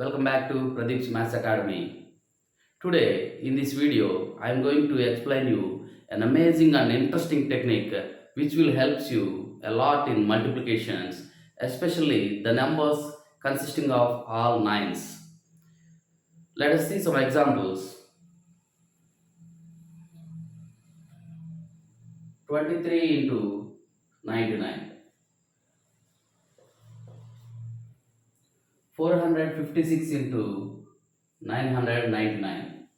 Welcome back to Pradeep's Maths Academy. Today, in this video, I am going to explain you an amazing and interesting technique which will help you a lot in multiplications, especially the numbers consisting of all nines. Let us see some examples. 23 into 99. 456 into 999.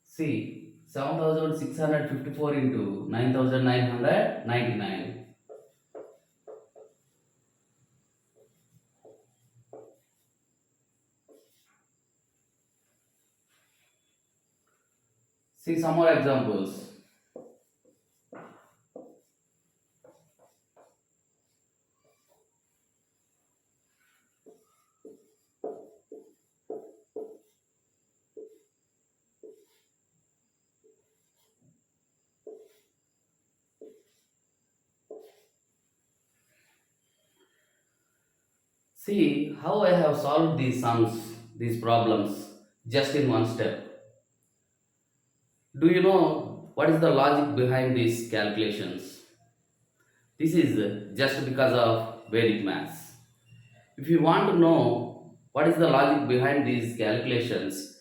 See, 7654 into 9999. See some more examples. See how I have solved these sums, these problems, just in one step. Do you know what is the logic behind these calculations? This is just because of Vedic maths. If you want to know what is the logic behind these calculations,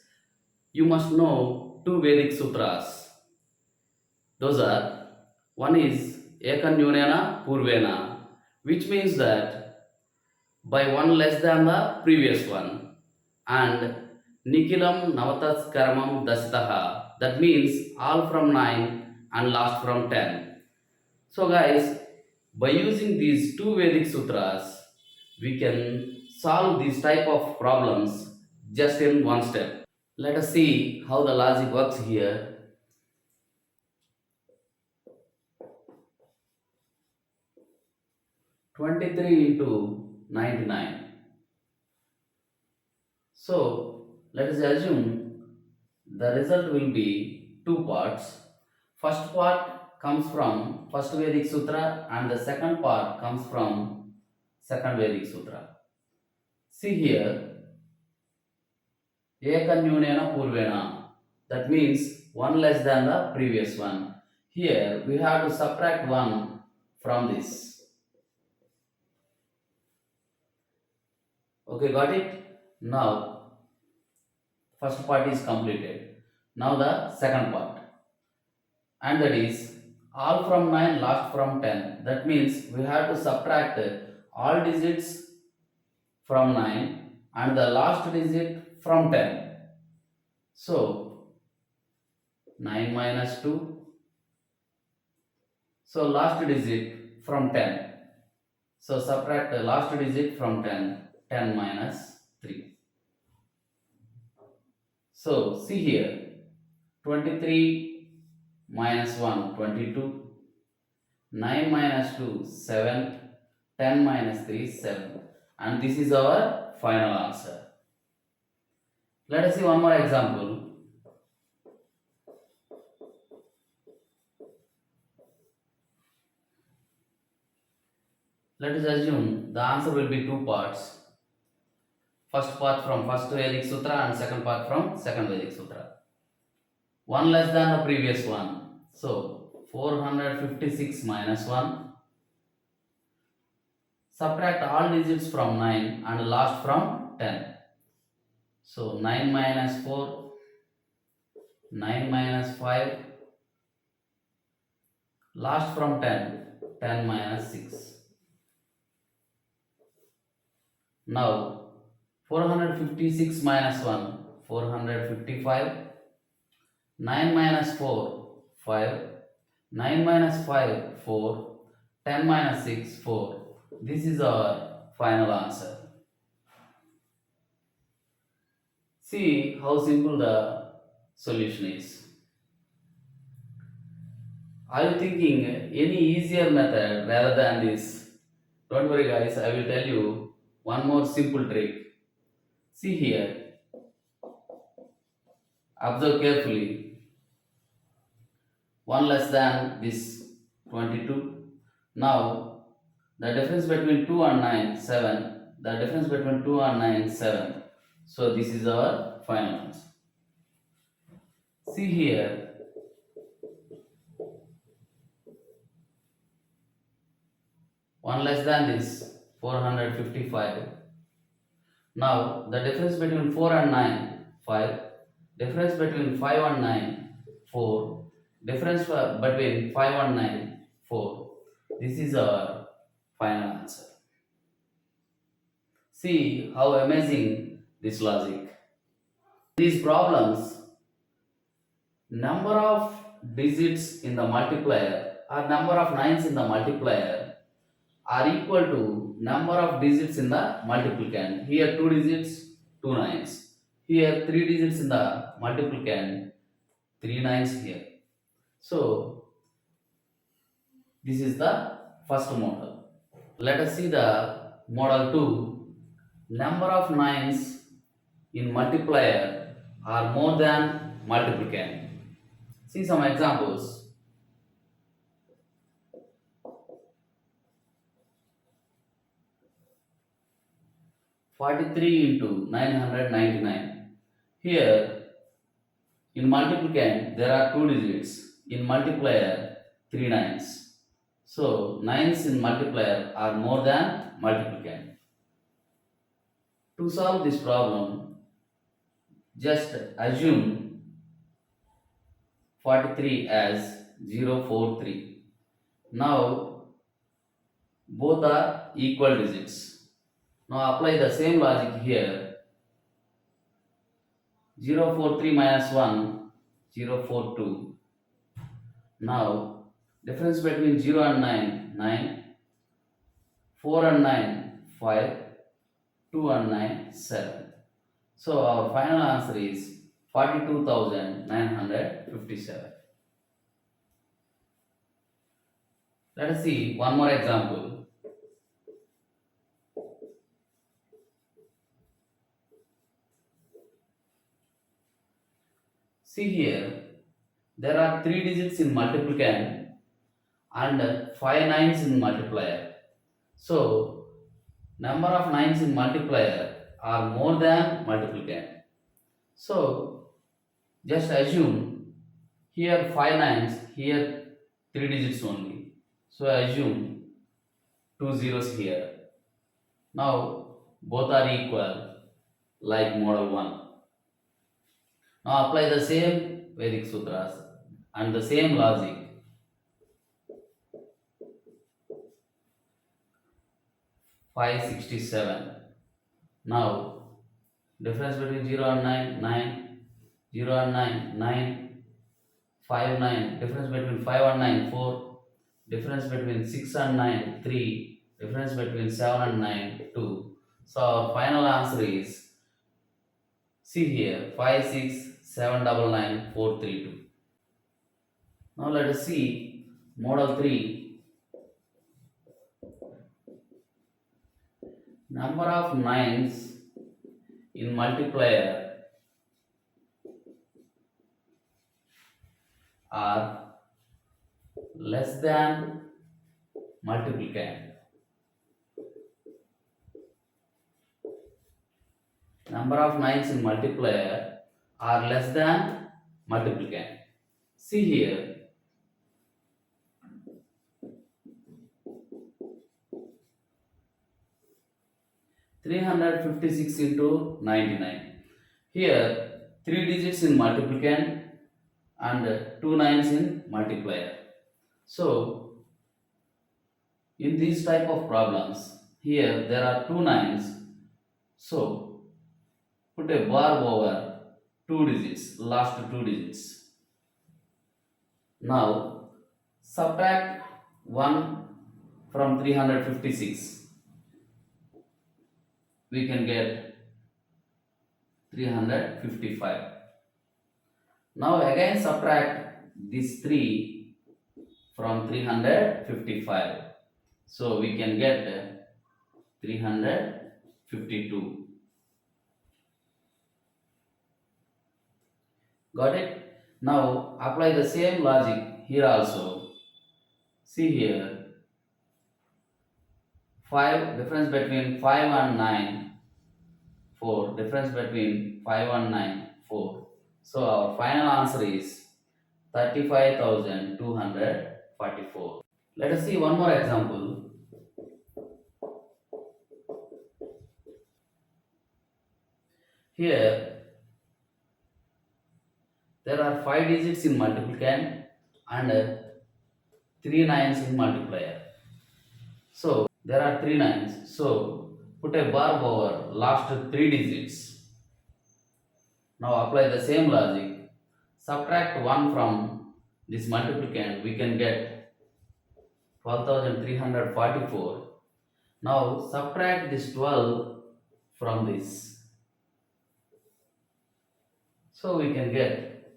you must know two Vedic sutras. Those are, one is Ekanyunena Purvena, which means that by one less than the previous one, and Nikilam Navatas Karamam Dasitaha, that means all from 9 and last from 10. So, guys, by using these two Vedic sutras, we can solve these type of problems just in one step. Let us see how the logic works here. 23 into 99. So, let us assume the result will be two parts. First part comes from first Vedic Sutra and the second part comes from second Vedic Sutra. See here, Ekanyunena Purvena, that means one less than the previous one. Here we have to subtract one from this. Okay, got it? Now, first part is completed. Now the second part. And that is all from 9 last from 10. That means we have to subtract all digits from 9 and the last digit from 10. So 9 minus 2. So last digit from 10. So subtract the last digit from 10. 10 minus 3. So see here, 23 minus 1, 22. 9 minus 2, 7. 10 minus 3, 7. And this is our final answer. Let us see one more example. Let us assume the answer will be two parts. First part from first Vedic Sutra and second part from second Vedic Sutra. One less than the previous one. So 456 minus 1. Subtract all digits from 9 and last from 10. So 9 minus 4. 9 minus 5. Last from 10. 10 minus 6. Now 456 minus 1, 455. 9 minus 4, 5. 9 minus 5, 4. 10 minus 6, 4. This is our final answer. See how simple the solution is. Are you thinking any easier method rather than this? Don't worry, guys, I will tell you one more simple trick. See here, observe carefully. 1 less than this 22. Now The difference between 2 and 9, 7. The difference between 2 and 9, 7. So this is our final answer. See here, 1 less than this, 455. Now the difference between 4 and 9, 5. Difference between 5 and 9, 4. Difference between 5 and 9, 4. This is our final answer. See how amazing this logic. These problems, number of digits in the multiplier or number of nines in the multiplier are equal to number of digits in the multiplicand. Here 2 digits, 2 nines. Here 3 digits in the multiplicand, 3 nines here. So this is the first model. Let us see the model 2. Number of nines in multiplier are more than multiplicand. See some examples. 43 into 999. Here in multiplicand there are 2 digits. In multiplier 3 nines. So nines in multiplier are more than multiplicand. To solve this problem, just assume 43 as 043. Now both are equal digits. Now apply the same logic here. 043 minus 1, 042. Now difference between 0 and 9, 9. 4 and 9, 5. 2 and 9, 7. So our final answer is 42,957. Let us see one more example. See here, there are 3 digits in multiplicand and 5 nines in multiplier. So number of nines in multiplier are more than multiplicand. So just assume here 5 nines, here 3 digits only. So assume 2 zeros here. Now both are equal like model 1. Now apply the same Vedic sutras and the same logic. 567. Now difference between 0 and 9, 9. 0 and 9, 9. 5, 9. Difference between 5 and 9, 4. Difference between 6 and 9, 3. Difference between 7 and 9, 2. So our final answer is, see here, 5, 6, 7, 9, 9, 4, 3, 2. Now let us see model 3. Number of nines in multiplier are less than multiplicand. Number of nines in multiplier are less than multiplicand. See here, 356 into 99. Here 3 digits in multiplicand and 2 nines in multiplier. So in these type of problems, here there are 2 nines. So put a bar over 2 digits, last 2 digits. Now subtract 1 from 356. We can get 355. Now again subtract this 3 from 355. So we can get 352. Got it? Now apply the same logic here also. See here, 5 difference between 5 and 9, 4 difference between 5 and 9, 4. So our final answer is 35,244. Let us see one more example. Here there are 5 digits in multiplicand and 3 nines in multiplier. So there are 3 nines. So put a bar over last 3 digits. Now apply the same logic. Subtract 1 from this multiplicand, we can get 12,344. Now subtract this 12 from this. So we can get,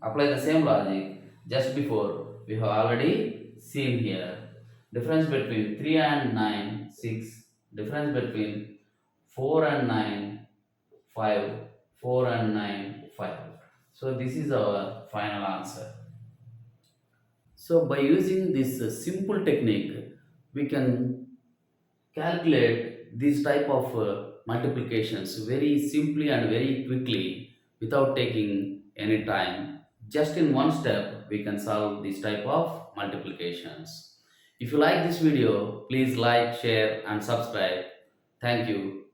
apply the same logic just before we have already seen here. Difference between 3 and 9, 6. Difference between 4 and 9, 5. 4 and 9, 5. So this is our final answer. So by using this simple technique, we can calculate this type of multiplications very simply and very quickly without taking any time. Just in one step, we can solve this type of multiplications. If you like this video, please like, share, and subscribe. Thank you.